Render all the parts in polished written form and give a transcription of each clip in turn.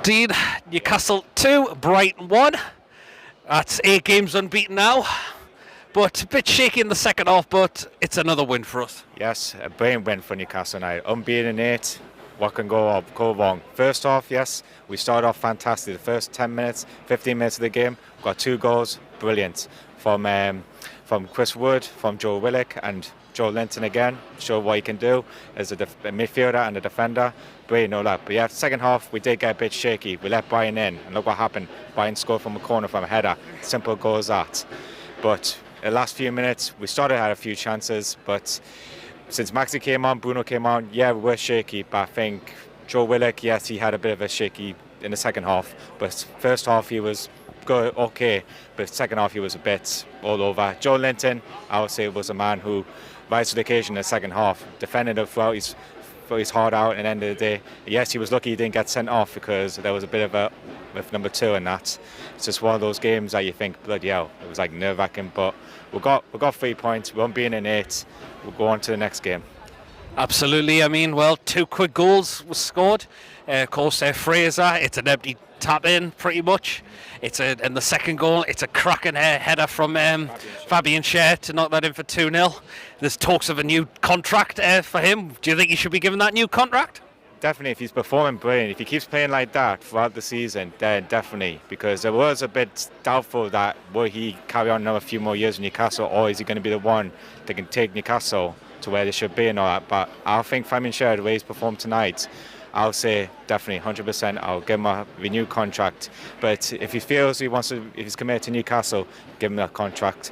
Dean, Newcastle 2, Brighton 1. That's 8 games unbeaten now. But a bit shaky in the second half, but it's another win for us. Yes, a brilliant win for Newcastle United. Unbeaten in 8. What can go wrong? First off, yes, we started off fantastic. The first 10 minutes, 15 minutes of the game, got 2 goals. Brilliant. From Chris Wood, from Joe Willock, and Joe Linton again. Show what he can do as a midfielder and a defender. Brilliant, no luck. But yeah, second half, we did get a bit shaky. We let Brighton in, and look what happened. Brighton scored from a corner from a header. Simple goal as that. But the last few minutes, we started to have a few chances, but since Maxi came on, Bruno came on, yeah, we were shaky, but I think Joe Willock, yes, he had a bit of a shaky in the second half, but first half he was good, okay, but second half he was a bit all over. Joe Linton, I would say, was a man who rise to the occasion in the second half, defended it throughout his heart out, and at the end of the day, yes, he was lucky he didn't get sent off because there was a bit of a, with number 2 and that. It's just one of those games that you think, bloody hell, it was like nerve-wracking, but we got 3 points, we're unbeaten in 8, we'll go on to the next game. Absolutely, I mean, well, 2 quick goals were scored. Of course, Fraser, it's an empty tap in, pretty much. And the second goal, it's a cracking header from Fabian Schär to knock that in for 2-0. There's talks of a new contract for him. Do you think he should be given that new contract? Definitely, if he's performing brilliant, if he keeps playing like that throughout the season, then definitely, because there was a bit doubtful that will he carry on another few more years in Newcastle, or is he going to be the one that can take Newcastle to where they should be and all that. But I think Fabian Schär, the way he's performed tonight, I'll say definitely 100%. I'll give him a renewed contract. But if he feels he wants to, if he's committed to Newcastle, give him that contract.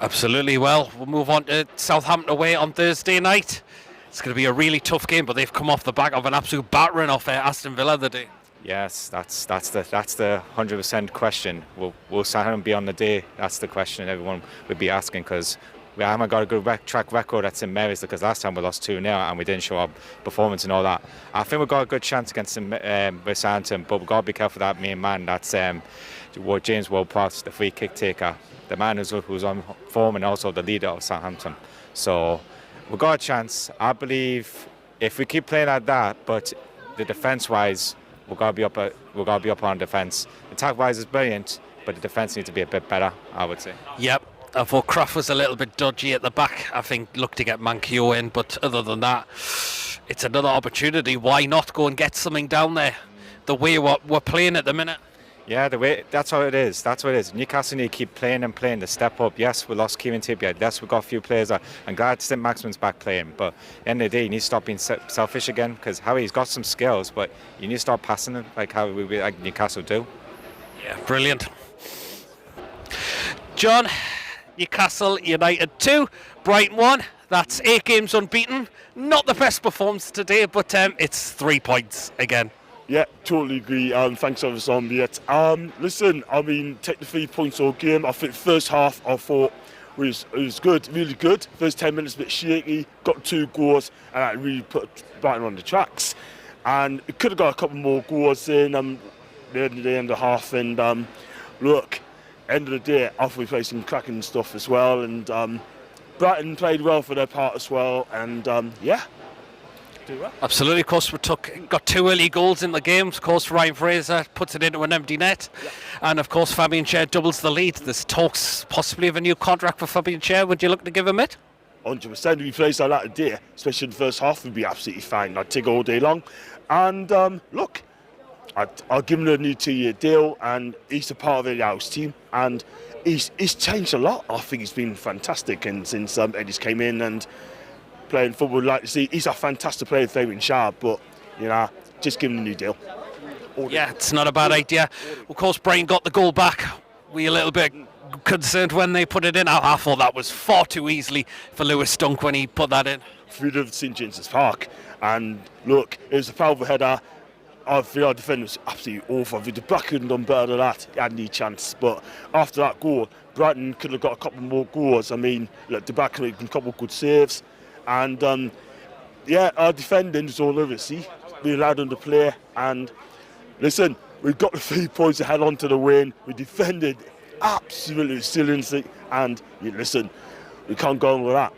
Absolutely. Well, we'll move on to Southampton away on Thursday night. It's going to be a really tough game, but they've come off the back of an absolute battering off Aston Villa the day. Yes, that's the 100% question. Will Southampton be on the day? That's the question everyone would be asking, because we haven't got a good track record at St Mary's, because last time we lost 2-0 and we didn't show our performance and all that. I think we've got a good chance against Southampton, but we've got to be careful of that main man. That's James Ward-Prowse, the free kick taker, the man who's on form and also the leader of Southampton. So we've got a chance. I believe if we keep playing like that, but the defence-wise, we've got to be up on defence. Attack-wise is brilliant, but the defence needs to be a bit better, I would say. Yep. I thought Kraft was a little bit dodgy at the back. I think looked to get Mankio in, but other than that, it's another opportunity. Why not go and get something down there? The way we're playing at the minute. Yeah, that's how it is. That's what it is. Newcastle need to keep playing and playing to step up. Yes, we lost Kieran Trippier. Yes, we've got a few players. I'm glad St Maximin's back playing, but at the end of the day, you need to stop being selfish again, because Harry's got some skills, but you need to start passing them like how like Newcastle do. Yeah, brilliant. John, Newcastle United 2, Brighton 1. That's 8 games unbeaten. Not the best performance today, but it's 3 points again. Yeah, totally agree. Thanks for the zombie. Listen, I mean, take the 3 points all game. I think first half I thought was good, really good. First 10 minutes a bit shaky, got 2 goals, and that really put Brighton on the tracks. And it could have got a couple more goals in the end of the half. And look, end of the day, I thought we played some cracking stuff as well. And Brighton played well for their part as well. And yeah. Well. Absolutely, of course, got 2 early goals in the game. Of course, Ryan Fraser puts it into an empty net, and of course Fabian Schär doubles the lead. There's talks possibly of a new contract for Fabian Schär. Would you look to give him it? 100%. If he plays like that today, especially in the first half, would be absolutely fine. I'd take all day long. And look, I'll give him a new 2-year deal, and he's a part of the house team, and he's changed a lot. I think he's been fantastic, and since Eddie's came in and playing football, we'd like to see. He's a fantastic player, Fabian Schär, but just give him a new deal. Yeah, it's not a bad idea. Of course, Brian got the goal back. Were you a little bit concerned when they put it in? I thought that was far too easily for Lewis Dunk when he put that in. Through the St James's Park, and look, it was a powerful header. I feel our defender was absolutely awful. If the back couldn't have done better than that, he had any chance. But after that goal, Brighton could have got a couple more goals. I mean, look, the back could have done a couple of good saves. And our defending is all over. See, we allowed them to play. And listen, we got the 3 points to head on to the win. We defended absolutely silently. And listen, we can't go on with that.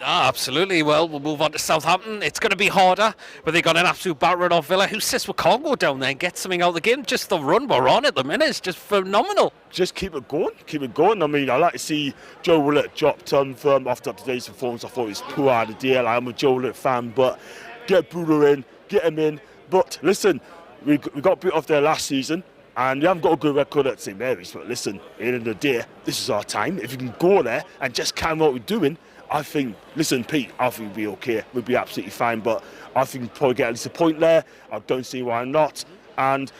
Ah, absolutely. Well, we'll move on to Southampton. It's going to be harder, but they got an absolute battering off Villa. Who says we can't go down there and get something out of the game? Just the run we're on at the minute is just phenomenal. Just keep it going, keep it going. I mean, I like to see Joe Willock dropped from after today's performance. I thought he was poor out of the deal. I'm a Joe Willock fan, but get Bruno in, get him in. But listen, we got beat off there last season, and we haven't got a good record at St Mary's. But listen, at the end of the day, this is our time. If you can go there and just carry what we're doing, I think, listen, Pete, I think we'll be okay. We'll be absolutely fine. But I think we'll probably get at least a point there. I don't see why not. And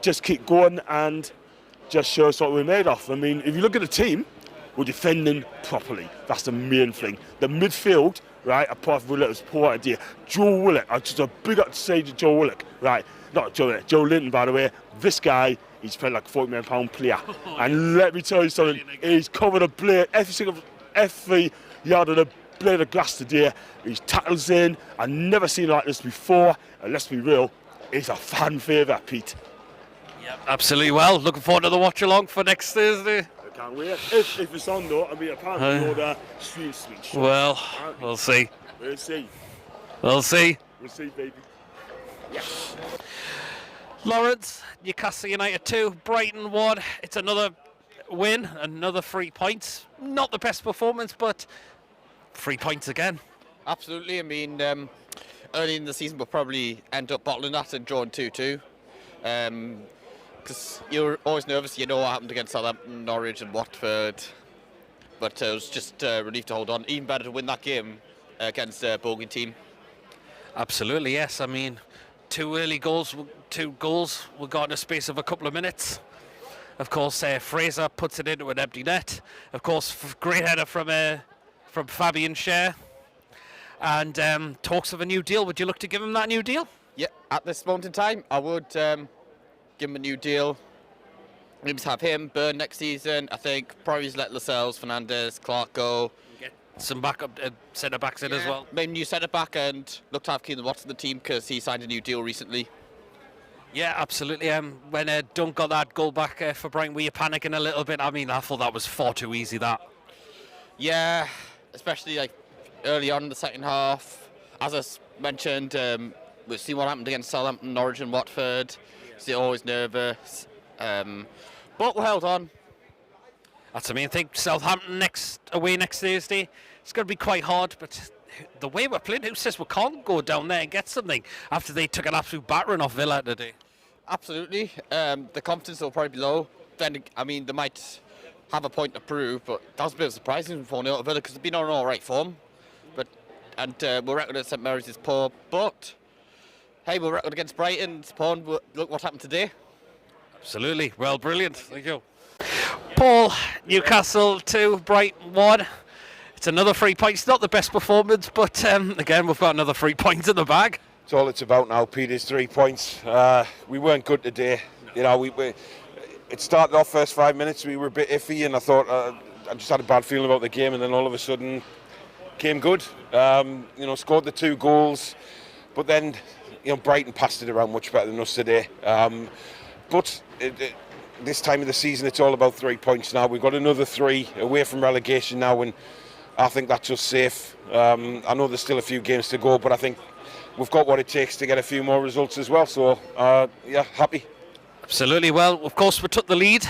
just keep going and just show us what we're made of. I mean, if you look at the team, we're defending properly. That's the main thing. The midfield, right, apart from Willock, was poor idea. Joe Willock, I just a big up to say to Joe Willock, right, not Joe Willock, Joe Linton, by the way. This guy, he's played like a £40 million player. And let me tell you something, he's covered a blade, every yard of the blade of grass today. He's tackles in. I've never seen like this before. And let's be real, he's a fan favourite, Pete. Yep, absolutely. Well, looking forward to the watch along for next Thursday. I can't wait. If it's on though, I mean, apparently you're stream switch. Well, apparently. we'll see. We'll see. We'll see. We'll see, baby. Yeah. Lawrence, Newcastle United 2, Brighton 1. It's another win, another 3 points. Not the best performance, but 3 points again. Absolutely. I mean, early in the season we'll probably end up bottling that and drawing 2-2. Because you're always nervous, you know what happened against Southampton, Norwich and Watford. But it was just a relief to hold on. Even better to win that game against a Bogan team. Absolutely, yes. I mean, two goals were got in a space of a couple of minutes. Of course, Fraser puts it into an empty net. Of course, great header from Fabian Schär. And talks of a new deal. Would you look to give him that new deal? Yeah, at this moment in time, I would give him a new deal. Maybe have him, Burn next season. I think probably let Lascelles, Fernandez, Clark go. Get some backup centre backs in as well. Maybe new centre back and look to have Keane Watson in the team because he signed a new deal recently. Yeah, absolutely. When Dunk got that goal back for Brighton, were you panicking a little bit? I mean, I thought that was far too easy, that. Yeah, especially like early on in the second half. As I mentioned, we've seen what happened against Southampton, Norwich and Watford. So you're always nervous. But we held on. That's the main thing. Southampton away next Thursday. It's going to be quite hard, but the way we're playing, who says we can't go down there and get something after they took an absolute battering off Villa today? Absolutely. The confidence will probably be low. Then, I mean, they might have a point to prove, but that was a bit surprising for Villa because they've been on all right form. We're reckoned at St Mary's is poor, but hey, we're reckoned against Brighton. It's poor. Look what happened today. Absolutely. Well, brilliant. Thank you. Paul, Newcastle 2, Brighton 1. It's another 3 points. Not the best performance, but again, we've got another 3 points in the bag. It's all it's about now, Pete, is 3 points. We weren't good today. You know, it started off first 5 minutes, we were a bit iffy, and I thought, I just had a bad feeling about the game, and then all of a sudden, came good. Scored the 2 goals, but then, Brighton passed it around much better than us today. This time of the season, it's all about 3 points now. We've got another 3 away from relegation now, and I think that's just safe. I know there's still a few games to go, but I think we've got what it takes to get a few more results as well. So, happy. Absolutely. Well, of course, we took the lead.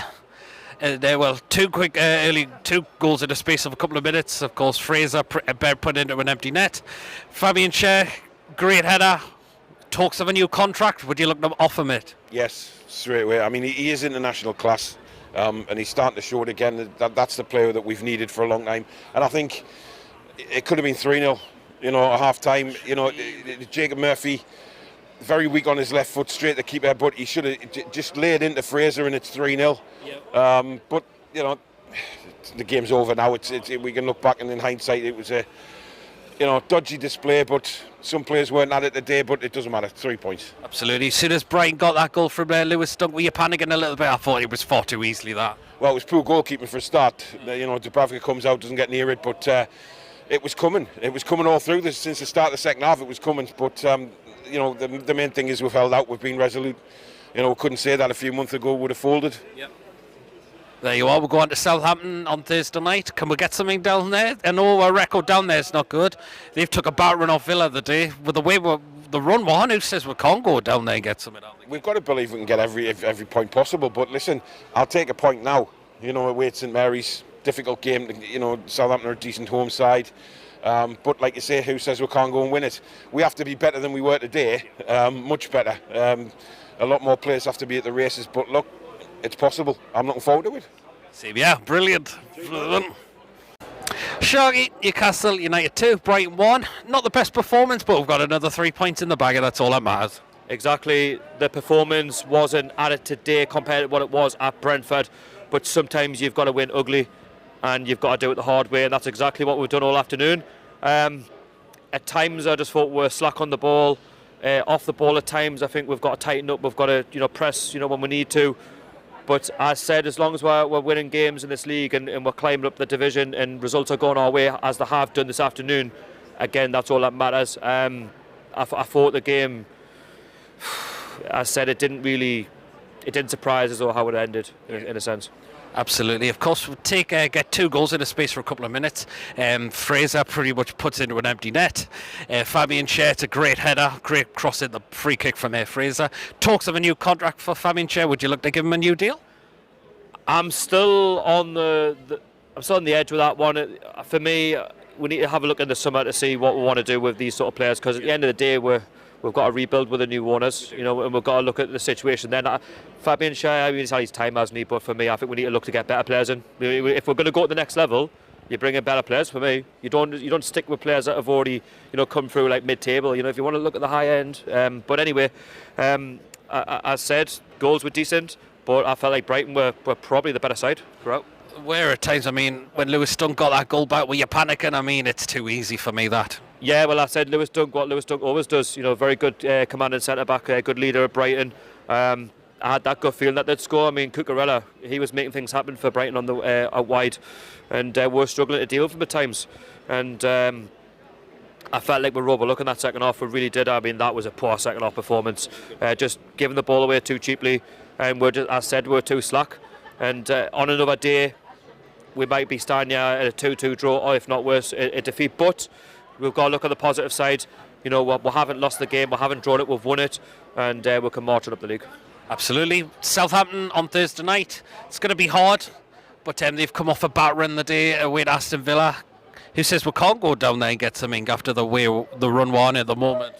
There were 2 quick early 2 goals in the space of a couple of minutes. Of course, Fraser put into an empty net. Fabian Schär, great header. Talks of a new contract. Would you look to offer him it? Yes, straight away. I mean, he is international class, and he's starting to show it again. That's the player that we've needed for a long time. And I think it could have been 3-0, at half-time. Jacob Murphy, very weak on his left foot, straight to keeper, but he should have just laid into Fraser, and it's 3-0. Yep. But the game's over now. We can look back and in hindsight, it was a dodgy display, but some players weren't at it today, but it doesn't matter. 3 points. Absolutely. As soon as Brighton got that goal from Lewis Dunk, were you panicking a little bit? I thought it was far too easily, that. Well, it was poor goalkeeping for a start. Dubravka comes out, doesn't get near it, but it was coming. It was coming all through this since the start of the second half. It was coming, but the main thing is we've held out. We've been resolute. We couldn't say that a few months ago would have folded. Yep. There you are. We're going to Southampton on Thursday night. Can we get something down there? I know our record down there is not good. They've took a battering off Villa the day. With the way the run we're on, who says we can't go down there and get something down there? We've got to believe we can get every point possible. But listen, I'll take a point now. You know, away at St Mary's, difficult game. You know, Southampton are a decent home side. But like you say, who says we can't go and win it? We have to be better than we were today. Much better. A lot more players have to be at the races. But look, it's possible. I'm looking forward to it. Same, yeah, brilliant. Sharky, Newcastle United 2, Brighton 1. Not the best performance, but we've got another 3 points in the bag, and that's all that matters. Exactly. The performance wasn't added today compared to what it was at Brentford, but sometimes you've got to win ugly and you've got to do it the hard way, and that's exactly what we've done all afternoon. At times I just thought we were slack on the ball, off the ball at times. I think we've got to tighten up, we've got to press when we need to. But as said, as long as we're winning games in this league and we're climbing up the division and results are going our way as they have done this afternoon, again, that's all that matters. I thought the game, as said, it didn't surprise us or how it ended in a sense. Absolutely. Of course, we'll get 2 goals in a space for a couple of minutes. Fraser pretty much puts into an empty net. Fabian Schär, it's a great header, great cross in the free kick from Fraser. Talks of a new contract for Fabian Schär. Would you look to give him a new deal? I'm still on the edge with that one. For me, we need to have a look in the summer to see what we want to do with these sort of players, because at the end of the day, we've got to rebuild with the new owners, and we've got to look at the situation then. Fabian Schär, he's had his time, hasn't he? But for me, I think we need to look to get better players in. If we're going to go to the next level, you bring in better players. For me, you don't stick with players that have already come through like mid-table. If you want to look at the high end. But anyway, as said, goals were decent, but I felt like Brighton were probably the better side throughout. Where at times, when Lewis Dunk got that goal back, were you panicking? It's too easy for me, that. Yeah, well, I said Lewis Dunk, what Lewis Dunk always does, very good commanding centre-back, good leader at Brighton. I had that gut feeling that they'd score. Cucurella, he was making things happen for Brighton on the out wide, and we're struggling to deal with him at times. And I felt like we were overlooking that second half. We really did. That was a poor second half performance. Just giving the ball away too cheaply, and we're too slack. And on another day, we might be standing here at a 2-2 draw, or if not worse, a defeat. But we've got to look at the positive side. We haven't lost the game, we haven't drawn it, we've won it, and we can march it up the league. Absolutely. Southampton on Thursday night. It's going to be hard, but they've come off a battering the day away at Aston Villa. Who says we can't go down there and get something after the way the run we're on at the moment?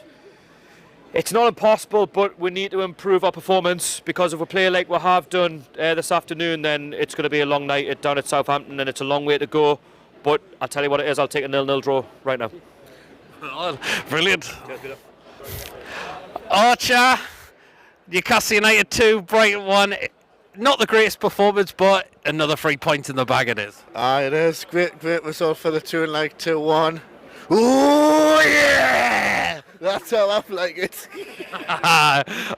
It's not impossible, but we need to improve our performance, because if we play like we have done this afternoon, then it's going to be a long night down at Southampton, and it's a long way to go. But I'll tell you what it is, I'll take a 0-0 draw right now. Brilliant. Archer, Newcastle United 2, Brighton 1. Not the greatest performance, but another 3 points in the bag it is. It is. Great result for the 2-1. Ooh, yeah! That's how I like it.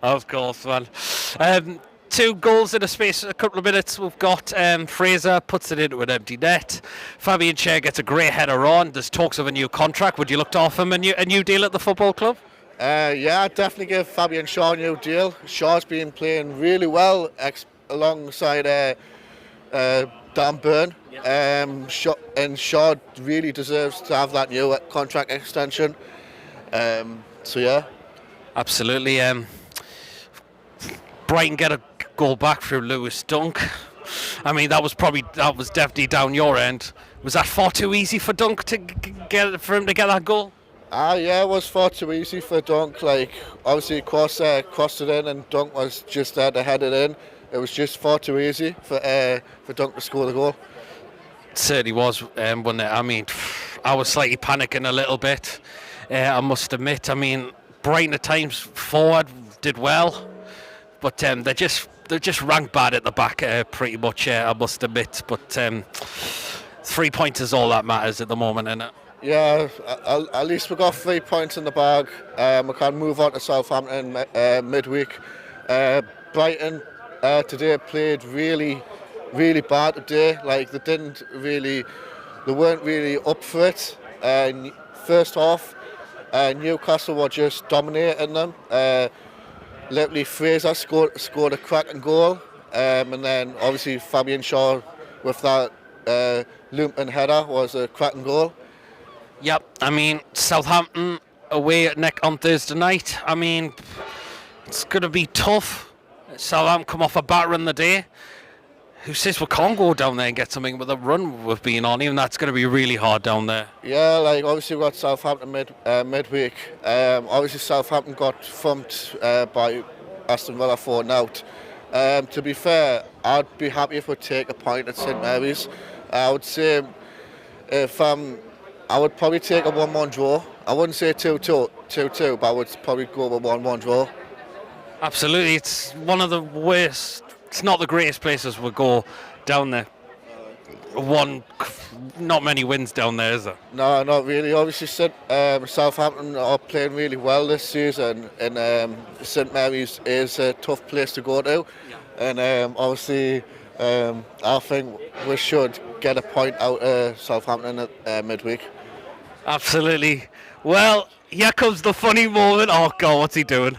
Of course, man. 2 goals in a space of a couple of minutes. We've got Fraser puts it into an empty net. Fabian Schär gets a great header on. There's talks of a new contract. Would you look to offer him a new deal at the football club? Yeah, I'd definitely give Fabian Schär a new deal. Shaw's been playing really well alongside Dan Burn. And Shaw really deserves to have that new contract extension. So yeah. Absolutely. Brighton get a goal back through Lewis Dunk. That was definitely down your end. Was that far too easy for Dunk for him to get that goal? Yeah, it was far too easy for Dunk. Obviously, crossed it in, and Dunk was just there to head it in. It was just far too easy for Dunk to score the goal. It certainly was, wasn't it? I was slightly panicking a little bit. I must admit. Brighton at times forward did well, but they just ranked bad at the back pretty much. I must admit. But 3 points is all that matters at the moment, isn't it? Yeah, at least we got 3 points in the bag. We can move on to Southampton midweek. Brighton today played really, really bad today. They weren't really up for it. First half, Newcastle were just dominating them. Literally, Fraser scored a cracking goal. and then obviously Fabian Shaw with that looping header was a cracking goal. Yep, I mean, Southampton away at Neck on Thursday night. I mean, it's going to be tough. Southampton come off a batter in the day. Who says we can't go down there and get something with the run we've been on? Even that's going to be really hard down there. Yeah, like obviously we got Southampton midweek. Obviously Southampton got thumped by Aston Villa 4-0. To be fair, I'd be happy if we take a point at St Mary's. I would say I would probably take a 1-1 draw. I wouldn't say 2-2, but I would probably go with 1-1 draw. Absolutely, it's one of the worst. It's not the greatest places we go down there. Not many wins down there, is there? No, not really. Obviously, Southampton are playing really well this season, and St Mary's is a tough place to go to. Yeah. And obviously, I think we should get a point out of Southampton at midweek. Absolutely. Well, here comes the funny moment. Oh God, what's he doing?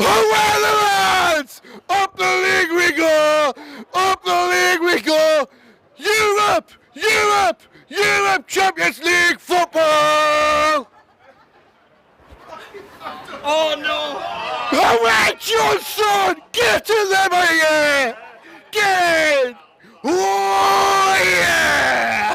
Away the lads! Up the league we go! Up the league we go! Europe! Europe! Europe Champions League football! Oh no! Away Johnson! Get in there, mate! Get in! Oh yeah!